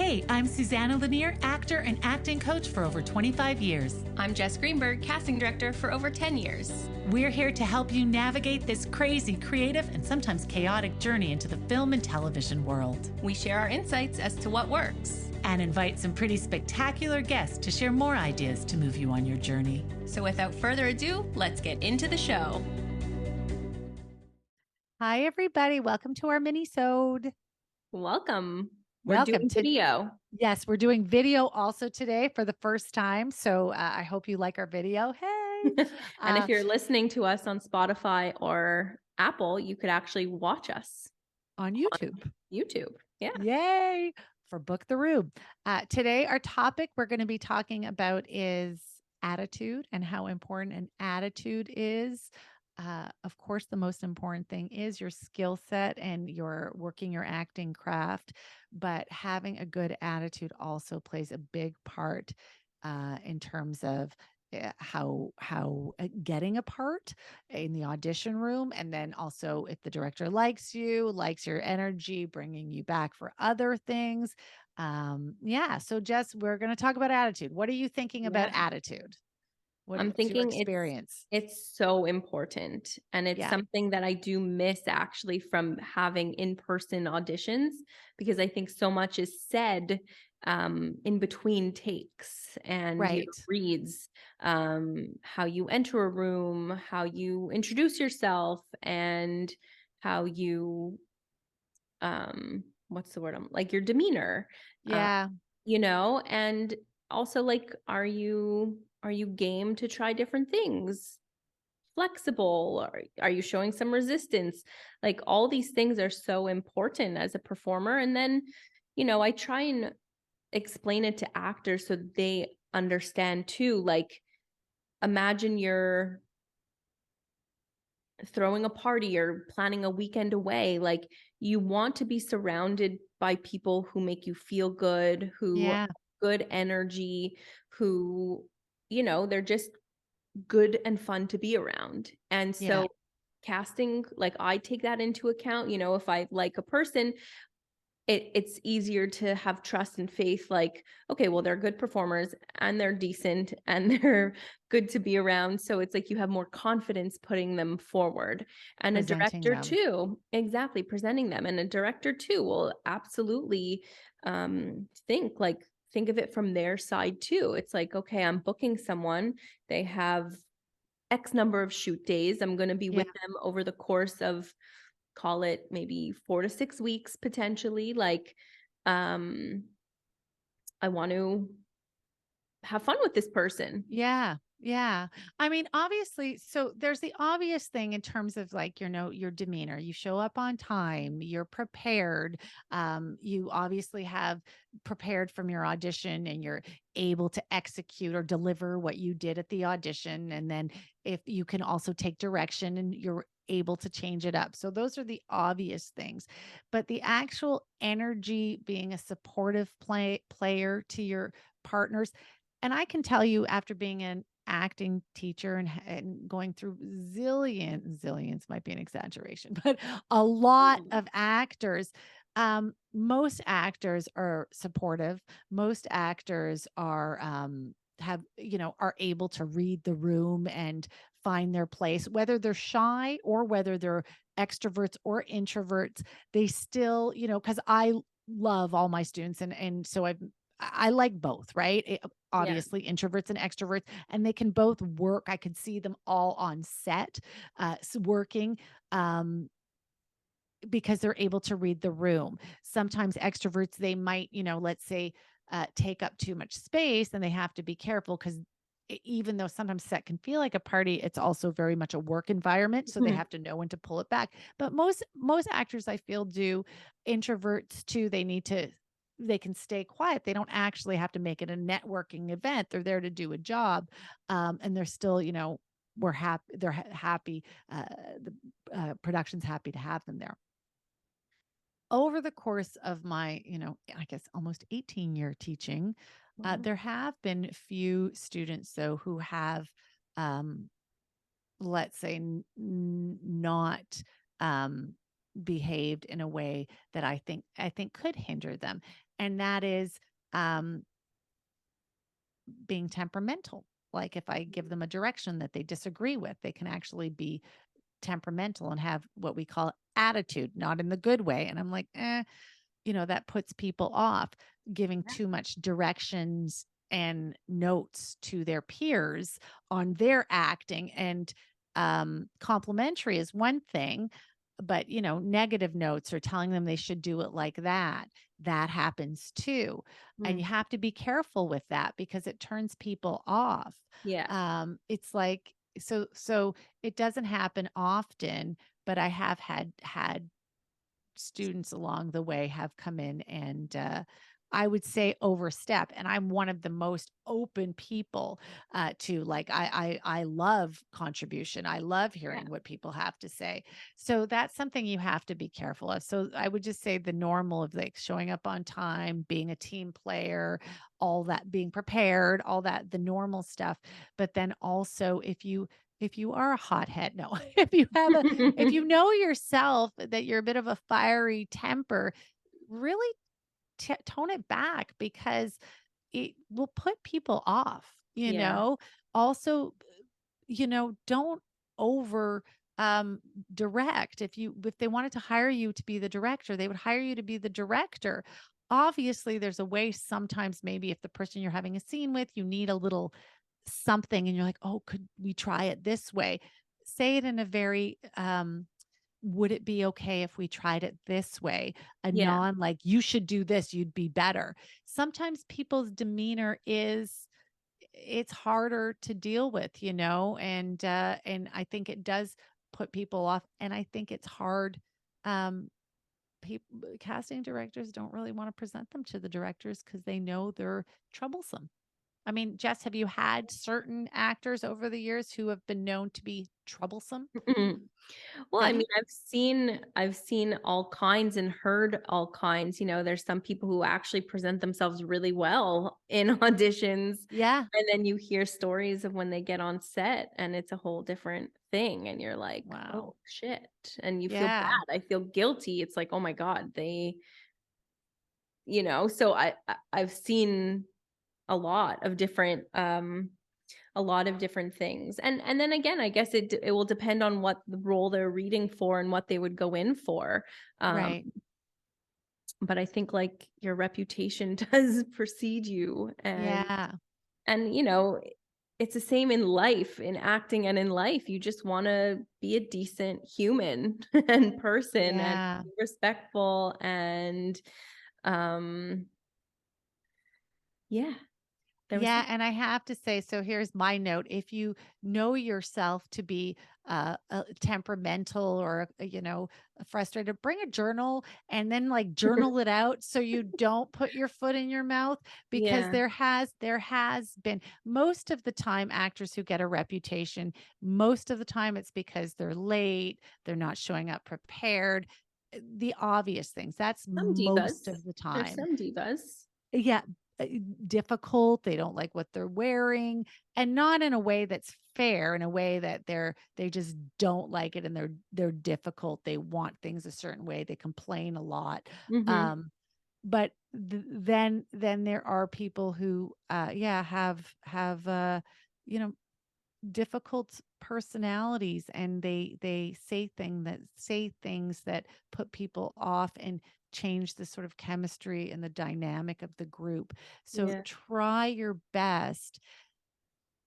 Hey, I'm Suzanna Lanier, actor and acting coach for over 25 years. I'm Jess Greenberg, casting director for over 10 years. We're here to help you navigate this crazy, creative, and sometimes chaotic journey into the film and television world. We share our insights as to what works. And invite some pretty spectacular guests to share more ideas to move you on your journey. So without further ado, let's get into the show. Hi, everybody. Welcome to our Minisode. Welcome. Welcome doing to video. Yes, we're doing video also today for the first time. So I hope you like our video. Hey. And if you're listening to us on Spotify or Apple, you could actually watch us on YouTube. YouTube. Yeah. Yay. For Book the Room. Today, our topic we're going to be talking about is attitude and how important an attitude is. Of course, the most important thing is your skill set and your working your acting craft, but having a good attitude also plays a big part in terms of how getting a part in the audition room, and then also if the director likes you, likes your energy, bringing you back for other things. Yeah. So Jess, we're going to talk about attitude. What are you thinking about attitude? I'm thinking experience? It's so important. And it's Yeah. something that I do miss actually from having in-person auditions, because I think so much is said in between takes and Right. reads, how you enter a room, how you introduce yourself, and how you, what's the word? Like your demeanor. Yeah. And also like, are you game to try different things? Flexible? Are you showing some resistance? Like all these things are so important as a performer. And then, I try and explain it to actors so they understand too. Like, imagine you're throwing a party or planning a weekend away. Like, you want to be surrounded by people who make you feel good, who have good energy, who, they're just good and fun to be around. And so casting, like, I take that into account. If I like a person, it's easier to have trust and faith, like, okay, well, they're good performers and they're decent and they're good to be around. So it's like you have more confidence putting them forward. And Presenting a director them. too, exactly, presenting them. And a director too will absolutely think of it from their side too. It's like, okay, I'm booking someone, they have X number of shoot days. I'm going to be with them over the course of, call it maybe 4 to 6 weeks potentially. Like, I want to have fun with this person. Yeah. Yeah. I mean, obviously, so there's the obvious thing in terms of like, your demeanor. You show up on time, you're prepared. You obviously have prepared from your audition and you're able to execute or deliver what you did at the audition. And then if you can also take direction and you're able to change it up. So those are the obvious things, but the actual energy, being a supportive player to your partners. And I can tell you, after being an acting teacher and going through zillions might be an exaggeration, but a lot of actors, most actors are supportive. Most actors are, are able to read the room and find their place, whether they're shy or whether they're extroverts or introverts. They still, because I love all my students. And so I like both, right? Obviously introverts and extroverts, and they can both work. I could see them all on set, working, because they're able to read the room. Sometimes extroverts, they might, let's say, take up too much space, and they have to be careful because even though sometimes set can feel like a party, it's also very much a work environment. So they have to know when to pull it back. But most actors, I feel, do. Introverts too. They can stay quiet. They don't actually have to make it a networking event. They're there to do a job. And they're still, we're happy. They're happy. The production's happy to have them there. Over the course of my, I guess almost 18-year teaching, there have been few students though who have, let's say, not behaved in a way that I think could hinder them. And that is um, being temperamental. Like if I give them a direction that they disagree with, they can actually be temperamental and have what we call attitude, not in the good way. And I'm like, that puts people off. Giving too much directions and notes to their peers on their acting. And complimentary is one thing, but negative notes or telling them they should do it like that happens too. And Mm. you have to be careful with that because it turns people off. Yeah. It's like, so it doesn't happen often, but I have had students along the way have come in and I would say overstep. And I'm one of the most open people to, like, I love contribution. I love Yeah. hearing what people have to say. So that's something you have to be careful of. So I would just say the normal of like showing up on time, being a team player, all that, being prepared, all that, the normal stuff. But then also if you are a hothead, no, if you know yourself that you're a bit of a fiery temper, really tone it back because it will put people off, Yeah. Also, don't over direct. If they wanted to hire you to be the director, they would hire you to be the director. Obviously, there's a way sometimes maybe if the person you're having a scene with, you need a little something and you're like, "Oh, could we try it this way?" Say it in a very would it be okay if we tried it this way? A Yeah. non like, you should do this, you'd be better. Sometimes people's demeanor it's harder to deal with, and I think it does put people off. And I think it's hard. People casting directors don't really want to present them to the directors because they know they're troublesome. I mean, Jess, have you had certain actors over the years who have been known to be troublesome? Well, I mean, Any? I've seen all kinds and heard all kinds. There's some people who actually present themselves really well in auditions, Yeah. and then you hear stories of when they get on set and it's a whole different thing and you're like, Wow. "Oh shit." And you feel Yeah. bad. I feel guilty. It's like, "Oh my God, so I've seen a lot of different things. And then again, I guess it will depend on what the role they're reading for and what they would go in for. Um, Right. but I think like your reputation does precede you, Yeah. and it's the same in life, in acting and in life. You just want to be a decent human and person and Yeah. be respectful and um yeah, there was Yeah, and I have to say, so here's my note. If you know yourself to be temperamental or, frustrated, bring a journal and then like journal it out so you don't put your foot in your mouth because yeah. there has been most of the time actors who get a reputation, most of the time it's because they're late, they're not showing up prepared, the obvious things. That's Some most divas. of the There's time. some divas. Yeah, uh, difficult, they don't like what they're wearing, and not in a way that's fair, in a way that they just don't like it and they're difficult, they want things a certain way, they complain a lot. Hmm. But then there are people who, yeah, have, you know, difficult personalities and they say things that put people off and change the sort of chemistry and the dynamic of the group. So Yeah. try your best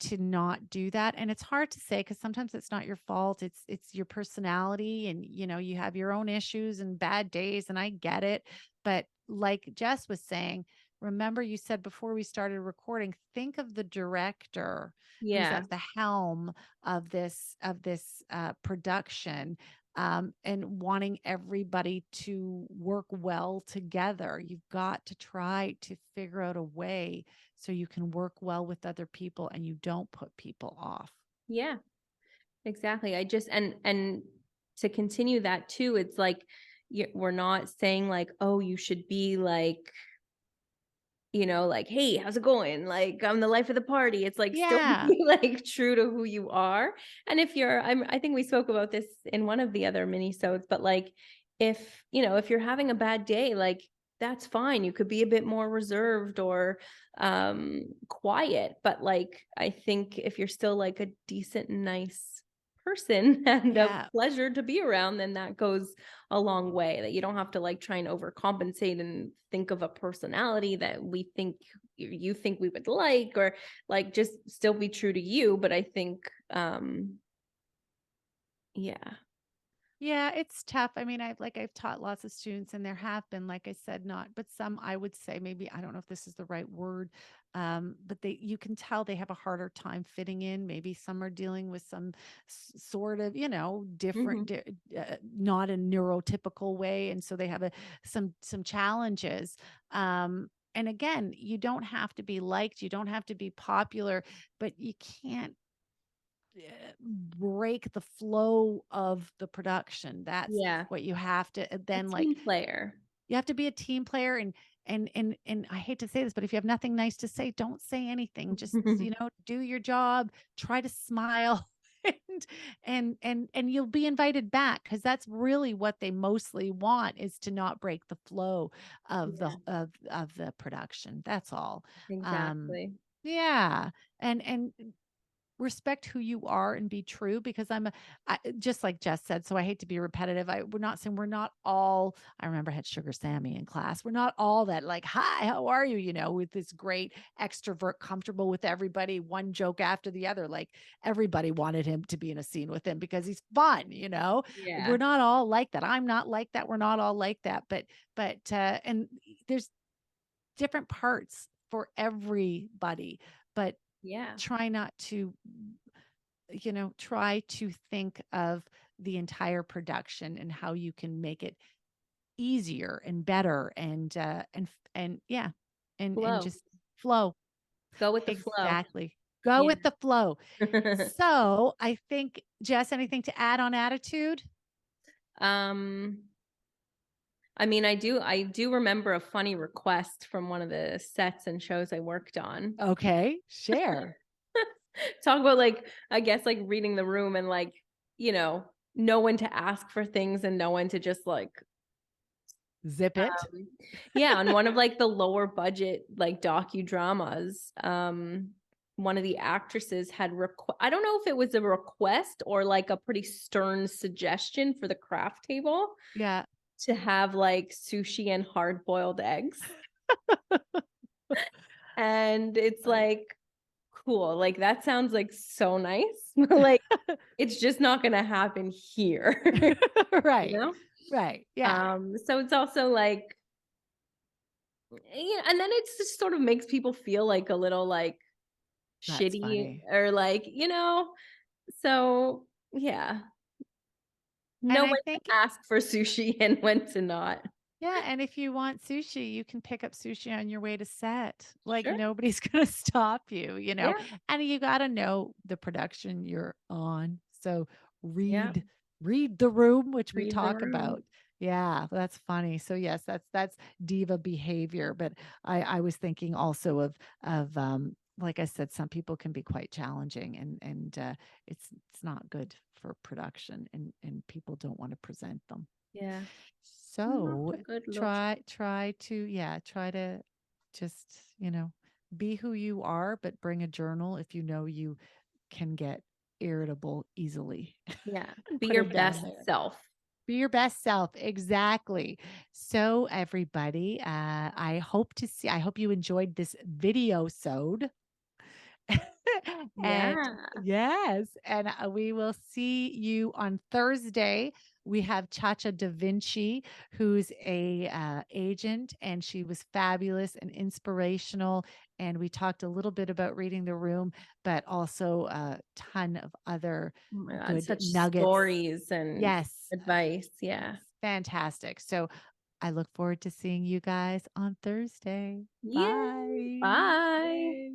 to not do that. And it's hard to say because sometimes it's not your fault. It's your personality and you have your own issues and bad days and I get it. But like Jess was saying, remember you said before we started recording, think of the director who's Yeah. at the helm of this production, and wanting everybody to work well together. You've got to try to figure out a way so you can work well with other people and you don't put people off. Yeah. Exactly. I just and to continue that too, it's like we're not saying like, oh, you should be like, like, hey, how's it going? Like, I'm the life of the party. It's like still Yeah. be like true to who you are. And if I think we spoke about this in one of the other mini-sodes, but like if, you know, if you're having a bad day, like that's fine. You could be a bit more reserved or quiet, but like I think if you're still like a decent, nice person and a Yeah. pleasure to be around, then that goes a long way. That you don't have to like try and overcompensate and think of a personality that we think you think we would like, or like just still be true to you. But I think yeah. Yeah, it's tough. I mean, I've taught lots of students and there have been, like I said, not, but some I would say maybe, I don't know if this is the right word. But you can tell they have a harder time fitting in. Maybe some are dealing with some sort of, different, Mhm. not a neurotypical way. And so they have some challenges. And again, you don't have to be liked, you don't have to be popular, but you can't break the flow of the production. That's Yeah. what you have to A then, like, team player. you have to be a team player, and I hate to say this, but if you have nothing nice to say, don't say anything. Just, do your job, try to smile. And you'll be invited back, because that's really what they mostly want, is to not break the flow of the Yeah, of the production. That's all. um exactly. yeah. And respect who you are and be true, because just like Jess said, so I hate to be repetitive. We're not saying we're not all, I remember I had Sugar Sammy in class. We're not all that, like, hi, how are you? With this great extrovert, comfortable with everybody, one joke after the other. Like, everybody wanted him to be in a scene with him because he's fun. We're Yeah. not all like that. I'm not like that. We're not all like that. And there's different parts for everybody, but Yeah. try not to try to think of the entire production and how you can make it easier and better, and yeah, and Flow. just flow. Go with the flow. Exactly. Go Yeah. with the flow. So I think, Jess, anything to add on attitude? Um, I mean, I do remember a funny request from one of the sets and shows I worked on. Okay, share. Talk about like, I guess like reading the room and like, know when to ask for things and know when to just like Zip it. yeah, on one of like the lower budget like docudramas, one of the actresses had I don't know if it was a request or like a pretty stern suggestion for the craft table Yeah. to have like sushi and hard boiled eggs. And it's Funny. like, cool, like that sounds like so nice. Like it's just not gonna happen here. you Right. know? Right. Yeah. So it's also like, yeah, and then it just sort of makes people feel like a little like That's shitty funny. or like, so yeah, And know I when think, to ask for sushi and when to not. yeah, and if you want sushi, you can pick up sushi on your way to set. Like, Sure. nobody's gonna stop you. Yeah. And you gotta know the production you're on. So Yeah. read the room, which we Read the talk room. about. Yeah, that's funny. So yes, that's diva behavior. But I was thinking also of like I said, some people can be quite challenging, and it's not good for production, and people don't want to present them. Yeah. Not So a good look. try to just, be who you are, but bring a journal if you know you can get irritable easily, Yeah. and Be put your it down best there. self. Be your best self. Exactly. So everybody, I hope you enjoyed this video sode. And Yeah. yes, and we will see you on Thursday. We have Chacha Da Vinci, who's a agent, and she was fabulous and inspirational. And we talked a little bit about reading the room, but also a ton of other Oh my God. good Such nuggets. stories and Yes, advice. yes, Yeah. fantastic. So I look forward to seeing you guys on Thursday. Yeah. Bye. Bye. Yay.